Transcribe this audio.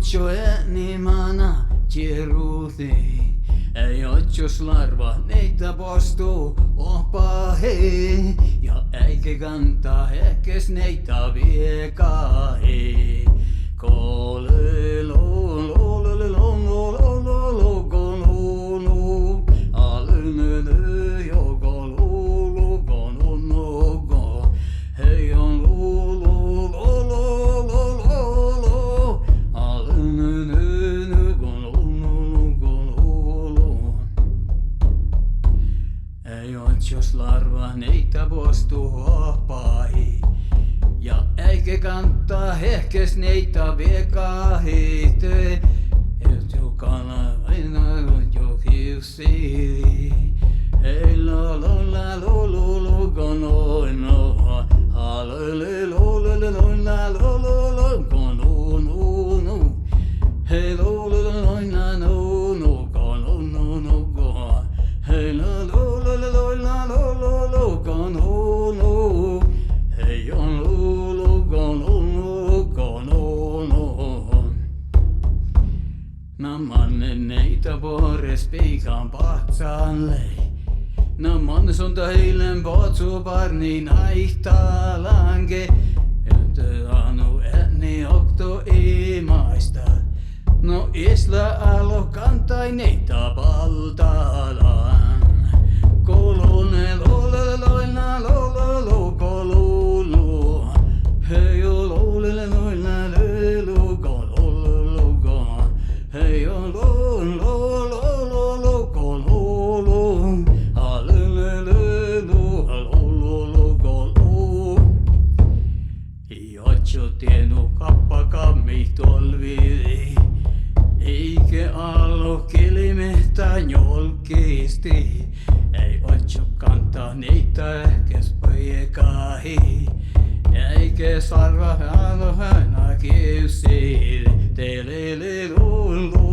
ocho enimana tjeruti. Ei otjos larva neitä postuu opahe. Ja eikä kantaa hekes neitä viekahe. Kole lo lo lo lo lo lo lo lo lo lo alene ne yo go lo lo go no no go hey on lo lo lo lo lo lo lo alene ne go lo lo go lo lo ei otjos larva neitä postu hopai. Ja eikä kantaa hehkes neitä viekahitte. Et jokana aina jo kiusi. Hei lo lo la lo lo lo gono no. Halele lo lo lo lo la lo lo lo gono no no. Hei lo lo lo lo na no no gono no no go. Hei lo lo lo lo lo la lo lo lo gono no. Hei on lo mannen neitä vuores piikan patsalle. No man som töilen potsu parni naihtalange. Jote anu ääni okto imaista. No isla alo kantai neitä paltalan. Kolone lole loina lolo lo kolulu. Hei o lole loina lelu kolulu go. Hei o lo lo lo lo lo kolulu. Alele lo lo lo kolulu. Iotjo tienu kappa kammi tolviri. Eikä allo kilimehtä jolkisti. Ei otjo kantaa niitä ehkäs poikahi. Eikä sarva alo hänä kiusi. Telele lulu.